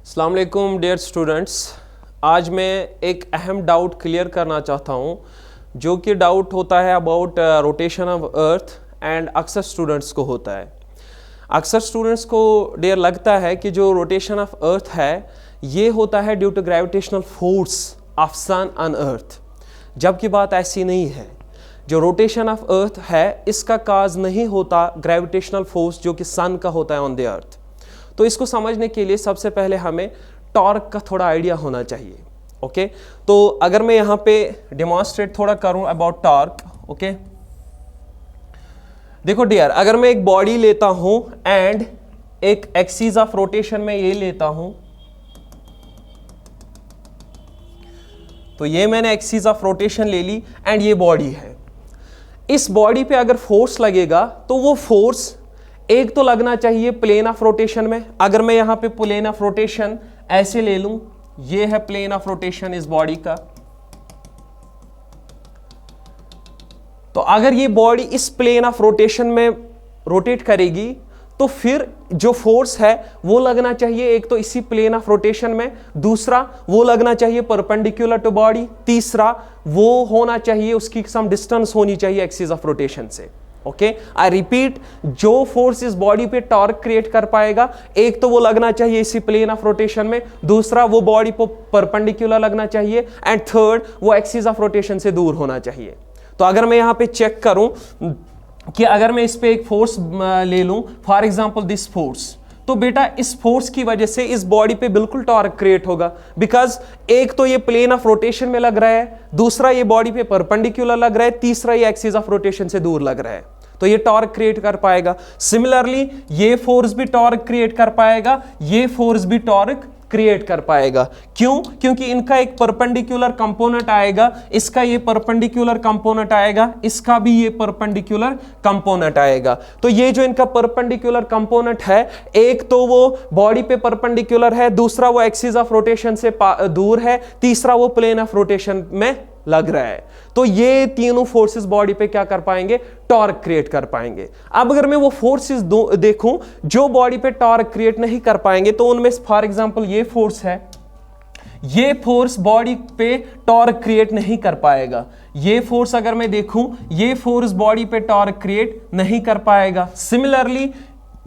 अस्सलाम वालेकुम dear students. आज मैं एक अहम डाउट क्लियर करना चाहता हूँ, जो कि डाउट होता है about rotation of earth and अक्सर स्टूडेंट्स को होता है। अक्सर स्टूडेंट्स को डियर लगता है कि जो रोटेशन ऑफ अर्थ है ये होता है due to gravitational force of sun on earth, जबकि बात ऐसी नहीं है। जो रोटेशन ऑफ अर्थ है इसका काज नहीं होता ग्रेविटेशनल फोर्स जो कि सन का होता है ऑन द अर्थ। तो इसको समझने के लिए सबसे पहले हमें टॉर्क का थोड़ा आइडिया होना चाहिए। ओके, तो अगर मैं यहाँ पे डेमोन्स्ट्रेट थोड़ा करूँ अबाउट टॉर्क। ओके, देखो डियर, अगर मैं एक बॉडी लेता हूँ एंड एक एक्सिस ऑफ रोटेशन में ये लेता हूँ, तो ये मैंने एक्सिस ऑफ रोटेशन ले ली एंड ये बॉडी है। इस बॉडी पे अगर फोर्स लगेगा तो वो फोर्स एक तो लगना चाहिए प्लेन ऑफ रोटेशन में। अगर मैं यहां पे प्लेन ऑफ रोटेशन ऐसे ले लूं, ये है प्लेन ऑफ रोटेशन इस बॉडी का, तो अगर ये बॉडी इस प्लेन ऑफ रोटेशन में रोटेट करेगी तो फिर जो फोर्स है वो लगना चाहिए एक तो इसी प्लेन ऑफ रोटेशन में, दूसरा वो लगना चाहिए परपेंडिकुलर टू बॉडी, तीसरा वो होना चाहिए उसकी सम डिस्टेंस होनी चाहिए एक्सिस ऑफ रोटेशन से। ओके, आई रिपीट, जो फोर्स इस बॉडी पे टॉर्क क्रिएट कर पाएगा एक तो वो लगना चाहिए इसी प्लेन ऑफ रोटेशन में, दूसरा वो बॉडी को परपेंडिकुलर लगना चाहिए एंड थर्ड वो एक्सिस ऑफ रोटेशन से दूर होना चाहिए। तो अगर मैं यहां पे चेक करूं कि अगर मैं इस पे एक फोर्स ले लूं, फॉर एग्जांपल दिस फोर्स, तो बेटा इस फोर्स की वजह से इस बॉडी पे बिल्कुल टॉर्क क्रिएट होगा, बिकॉज एक तो ये प्लेन ऑफ रोटेशन में लग रहा है, दूसरा ये बॉडी पे परपेंडिकुलर लग रहा है, तीसरा ये एक्सिस ऑफ रोटेशन से दूर लग रहा है, तो ये टॉर्क क्रिएट कर पाएगा। सिमिलरली ये फोर्स भी टॉर्क क्रिएट कर पाएगा, ये फोर्स भी टॉर्क क्रिएट कर पाएगा। क्यों? क्योंकि इनका एक परपेंडिकुलर कंपोनेंट आएगा, इसका ये परपेंडिकुलर कंपोनेंट आएगा, इसका भी ये परपेंडिकुलर कंपोनेंट आएगा। तो ये जो इनका परपेंडिकुलर कंपोनेंट है, एक तो वो बॉडी पे परपेंडिकुलर है, दूसरा वो एक्सिस ऑफ रोटेशन से दूर है, तीसरा वो प्लेन ऑफ रोटेशन में लग रहा है। तो ये तीनों फोर्सेस बॉडी पे क्या कर पाएंगे? टॉर्क क्रिएट कर पाएंगे। अब अगर मैं वो फोर्सेस देखूं जो बॉडी पे टॉर्क क्रिएट नहीं कर पाएंगे, तो उनमें फॉर एग्जांपल ये फोर्स है, ये फोर्स बॉडी पे टॉर्क क्रिएट नहीं कर पाएगा। ये फोर्स अगर मैं देखूं, ये फोर्स बॉडी पे टॉर्क क्रिएट नहीं कर पाएगा। सिमिलरली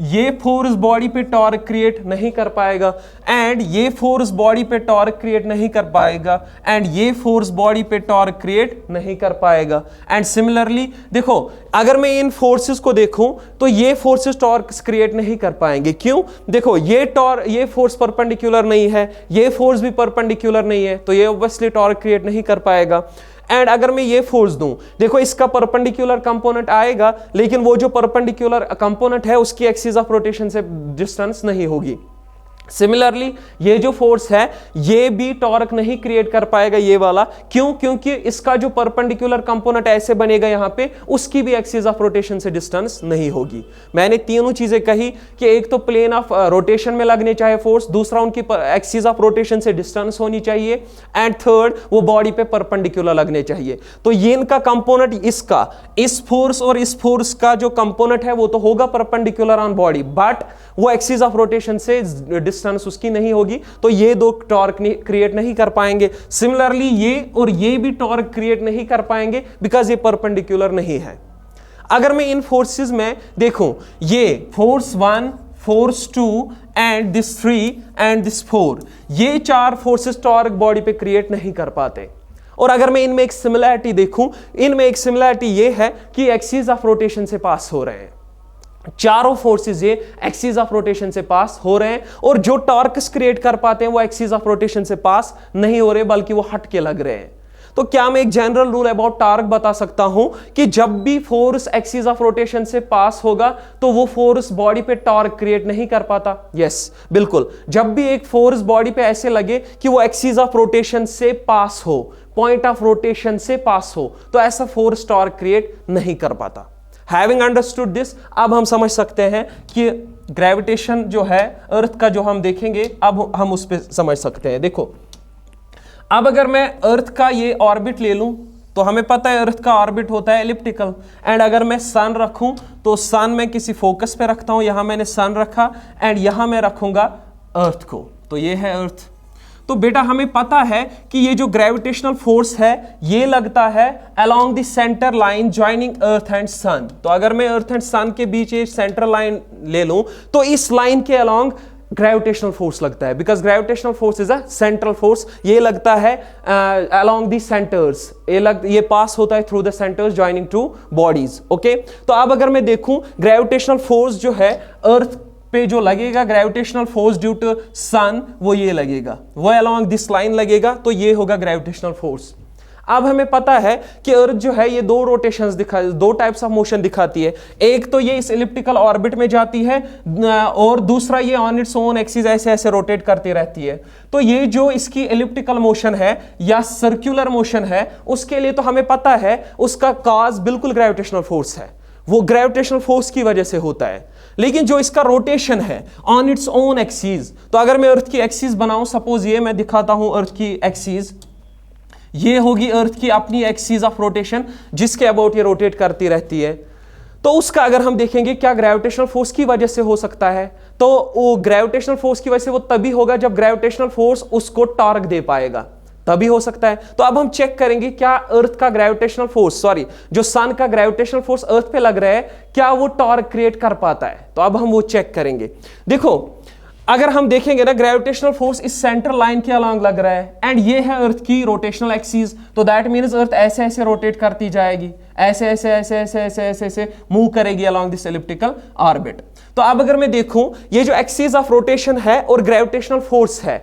ये फोर्स बॉडी पे टॉर्क क्रिएट नहीं कर पाएगा एंड ये फोर्स बॉडी पे टॉर्क क्रिएट नहीं कर पाएगा एंड ये फोर्स बॉडी पे टॉर्क क्रिएट नहीं कर पाएगा। एंड सिमिलरली देखो, अगर मैं इन फोर्सेस को देखूं तो ये फोर्सेस टॉर्क क्रिएट नहीं कर पाएंगे। क्यों? देखो, ये फोर्स परपेंडिकुलर नहीं है, ये फोर्स भी परपेंडिकुलर नहीं है, तो ये ऑब्वियसली टॉर्क क्रिएट नहीं कर पाएगा। एंड अगर मैं ये फोर्स दूं, देखो इसका परपेंडिकुलर कंपोनेंट आएगा, लेकिन वो जो परपेंडिकुलर कंपोनेंट है उसकी एक्सिस ऑफ रोटेशन से डिस्टेंस नहीं होगी। सिमिलरली ये जो फोर्स है ये भी टॉर्क नहीं क्रिएट कर पाएगा, ये वाला। क्यों? क्योंकि इसका जो परपेंडिकुलर कंपोनेंट ऐसे बनेगा यहां पे, उसकी भी एक्सिस ऑफ रोटेशन से डिस्टेंस नहीं होगी। मैंने तीनों चीजें कही कि एक तो प्लेन ऑफ रोटेशन में लगने चाहिए फोर्स, दूसरा उनकी एक्सिस ऑफ रोटेशन से डिस्टेंस होनी चाहिए एंड थर्ड वो बॉडी पे परपेंडिकुलर लगने चाहिए। तो ये इनका कंपोनेंट, इसका, इस फोर्स और इस फोर्स का जो कंपोनेंट है वो तो होगा परपेंडिकुलर ऑन बॉडी, बट वो एक्सिस ऑफ रोटेशन से डिस्टेंस उसकी नहीं होगी, तो ये दो टॉर्क क्रिएट नहीं कर पाएंगे। सिमिलरली ये और ये भी टॉर्क क्रिएट नहीं कर पाएंगे बिकॉज ये परपेंडिकुलर नहीं है। अगर मैं इन फोर्सेस में देखूं, ये force 1, force 2 and this 3 and this 4, ये चार फोर्सेस टॉर्क बॉडी पे क्रिएट नहीं कर पाते। और अगर मैं इनमें एक सिमिलरिटी देखूं, इनमें एक सिमिलरिटी ये है कि एक्सिस ऑफ रोटेशन से पास हो रहे हैं। चारों फोर्सेस ये एक्सिस ऑफ रोटेशन से पास हो रहे हैं, और जो टॉर्क्स क्रिएट कर पाते हैं वो एक्सिस ऑफ रोटेशन से पास नहीं हो रहे, बल्कि वो हट के लग रहे हैं। तो क्या मैं एक जनरल रूल अबाउट टॉर्क बता सकता हूं कि जब भी फोर्स एक्सिस ऑफ रोटेशन से पास होगा तो वो फोर्स बॉडी पे टॉर्क क्रिएट नहीं कर पाता? यस, बिल्कुल। जब भी एक फोर्स बॉडी पे ऐसे लगे कि वो एक्सिस ऑफ रोटेशन से पास हो, पॉइंट ऑफ रोटेशन से पास हो, तो ऐसा फोर्स टॉर्क क्रिएट नहीं कर पाता। हैविंग अंडरस्टूड दिस, अब हम समझ सकते हैं कि ग्रेविटेशन जो है अर्थ का, जो हम देखेंगे अब हम उस पर समझ सकते हैं। देखो, अब अगर मैं अर्थ का ये ऑर्बिट ले लूं तो हमें पता है अर्थ का ऑर्बिट होता है एलिप्टिकल, एंड अगर मैं सन रखूं तो सन मैं किसी फोकस पे रखता हूं, यहां मैंने सन रखा एंड यहां मैं रखूंगा अर्थ को। तो ये है अर्थ। तो बेटा हमें पता है कि ये जो ग्रेविटेशनल फोर्स है ये लगता है along the centre line joining earth and sun. तो अगर मैं अर्थ एंड सन के बीच ये सेंटर लाइन ले लूं तो इस लाइन के अलोंग ग्रेविटेशनल फोर्स लगता है, because gravitational force is a central force. ये लगता है अलोंग दी सेंटर्स, ये पास होता है through the centres joining two bodies. Okay, तो अब अगर मैं देखूं ग्रेविटेशनल फोर्स जो है अर्थ पे जो लगेगा, ग्रेविटेशनल फोर्स ड्यू टू सन, वो ये लगेगा, वो अलोंग दिस लाइन लगेगा, तो ये होगा ग्रेविटेशनल फोर्स। अब हमें पता है कि अर्थ जो है ये दो रोटेशंस दो टाइप्स ऑफ मोशन दिखाती है। एक तो ये इस इलिप्टिकल ऑर्बिट में जाती है और दूसरा ये ऑन इट्स ओन एक्सिस ऐसे ऐसे रोटेट करती रहती है। तो ये जो इसकी इलिप्टिकल मोशन है या सर्कुलर मोशन है उसके लिए तो हमें पता है उसका कॉज बिल्कुल ग्रेविटेशनल फोर्स है, वो ग्रेविटेशनल फोर्स की वजह से होता है। लेकिन जो इसका रोटेशन है ऑन इट्स ओन एक्सिस, तो अगर मैं अर्थ की एक्सिस बनाऊं, सपोज ये मैं दिखाता हूं अर्थ की एक्सिस, ये होगी अर्थ की अपनी एक्सिस ऑफ रोटेशन जिसके अबाउट ये रोटेट करती रहती है। तो उसका अगर हम देखेंगे क्या ग्रेविटेशनल फोर्स की वजह से हो सकता है, तो वो ग्रेविटेशनल फोर्स की वजह से वो तभी होगा जब ग्रेविटेशनल फोर्स उसको टॉर्क दे पाएगा, तभी हो सकता है। तो अब हम चेक करेंगे क्या अर्थ का ग्रेविटेशनल फोर्स, सॉरी जो सन का ग्रेविटेशनल फोर्स अर्थ पे लग रहा है, क्या वो टॉर्क क्रिएट कर पाता है। तो अब हम वो चेक करेंगे। देखो अगर हम देखेंगे ना ग्रेविटेशनल फोर्स इस सेंटर लाइन के अलॉन्ग लग रहा है एंड ये है अर्थ की रोटेशनल एक्सिस, तो दैट मींस अर्थ ऐसे ऐसे रोटेट करती जाएगी, ऐसे ऐसे ऐसे ऐसे ऐसे ऐसे ऐसे मूव करेगी अलॉन्ग दिस एलिप्टिकल ऑर्बिट। तो अब अगर मैं देखूं ये जो एक्सिस ऑफ रोटेशन है और ग्रेविटेशनल फोर्स है,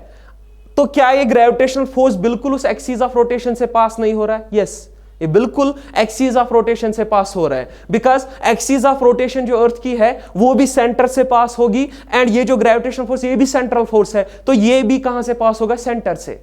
तो क्या ये ग्रेविटेशनल फोर्स बिल्कुल उस एक्सिस ऑफ रोटेशन से पास नहीं हो रहा है? यस, ये बिल्कुल एक्सिस ऑफ रोटेशन से पास हो रहा है, बिकॉज एक्सिस ऑफ रोटेशन जो अर्थ की है वो भी सेंटर से पास होगी एंड ये जो ग्रेविटेशनल फोर्स ये भी सेंट्रल फोर्स है, तो ये भी कहां से पास होगा? सेंटर से।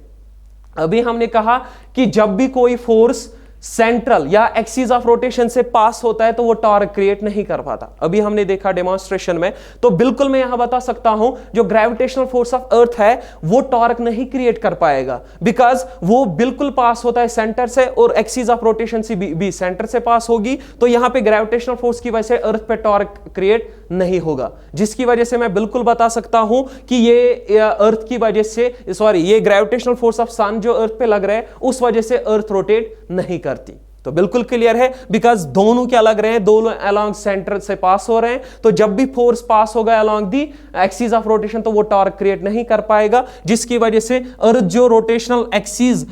अभी हमने कहा कि जब भी कोई फोर्स सेंट्रल या एक्सिस ऑफ रोटेशन से पास होता है तो वो टॉर्क क्रिएट नहीं कर पाता। अभी हमने देखा डेमोन्स्ट्रेशन में, तो बिल्कुल मैं यहां बता सकता हूं जो ग्रेविटेशनल फोर्स ऑफ अर्थ है वो टॉर्क नहीं क्रिएट कर पाएगा, बिकॉज वो बिल्कुल पास होता है सेंटर से और एक्सिस ऑफ रोटेशन से भी सेंटर से पास होगी, तो यहां पे ग्रेविटेशनल फोर्स की वजह से अर्थ पे टॉर्क क्रिएट नहीं होगा, जिसकी वजह से मैं बिल्कुल बता सकता हूं कि ये अर्थ की वजह से, सॉरी ये ग्रेविटेशनल फोर्स ऑफ सन जो अर्थ पे लग रहा है उस वजह से अर्थ रोटेट नहीं करती। तो बिल्कुल क्लियर है, बिकॉज दोनों क्या लग रहे हैं, दोनों अलोंग सेंटर से पास हो रहे हैं, तो जब भी फोर्स पास होगा along the axis of rotation तो वो टॉर्क क्रिएट नहीं कर पाएगा, जिसकी वजह से अर्थ जो रोटेशनल एक्सिस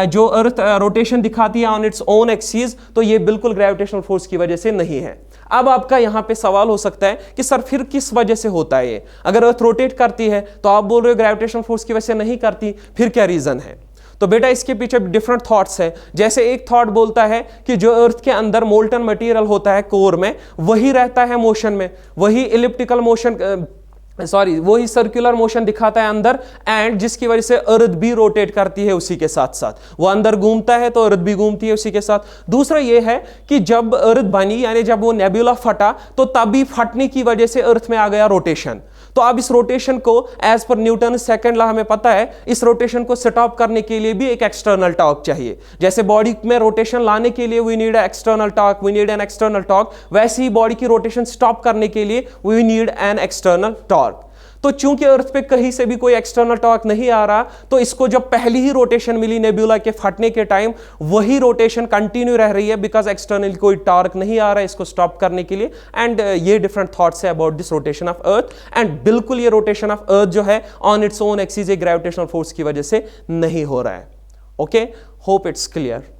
जो अर्थ रोटेशन दिखाती है ऑन इट्स ओन एक्सिस, तो ये बिल्कुल ग्रेविटेशनल फोर्स की वजह से नहीं है। अब आपका यहां पे सवाल हो सकता है कि सर फिर किस वजह से होता है ये? अगर अर्थ रोटेट करती है तो आप बोल रहे हो ग्रेविटेशनल फोर्स की वजह से नहीं करती, फिर क्या रीजन है? तो बेटा इसके पीछे डिफरेंट थॉट्स है। जैसे एक थॉट बोलता है कि जो अर्थ के अंदर मोल्टन मटेरियल होता है कोर में, वही रहता है मोशन में, वही इलिप्टिकल मोशन वही सर्कुलर मोशन दिखाता है अंदर, एंड जिसकी वजह से अर्थ भी रोटेट करती है उसी के साथ साथ, वो अंदर घूमता है तो अर्थ भी घूमती है उसी के साथ। दूसरा ये है कि जब अर्थ बनी यानी जब वो नेबुला फटा तो तभी फटने की वजह से अर्थ में आ गया रोटेशन। तो अब इस रोटेशन को as per Newton second law हमें पता है, इस रोटेशन को स्टॉप करने के लिए भी एक एक्सटर्नल टॉर्क चाहिए। जैसे बॉडी में रोटेशन लाने के लिए we need external torque, we need an external torque, वैसे ही बॉडी की रोटेशन स्टॉप करने के लिए we need an external torque. तो चूंकि अर्थ पे कहीं से भी कोई एक्सटर्नल टॉर्क नहीं आ रहा, तो इसको जब पहली ही रोटेशन मिली नेबुला के फटने के टाइम, वही रोटेशन कंटिन्यू रह रही है, बिकॉज एक्सटर्नल कोई टॉर्क नहीं आ रहा है इसको स्टॉप करने के लिए। एंड ये डिफरेंट थॉट्स है about this rotation of earth. And बिल्कुल ये रोटेशन ऑफ अर्थ जो है on its own axis gravitational force की वजह से नहीं हो रहा है। Okay, hope it's clear.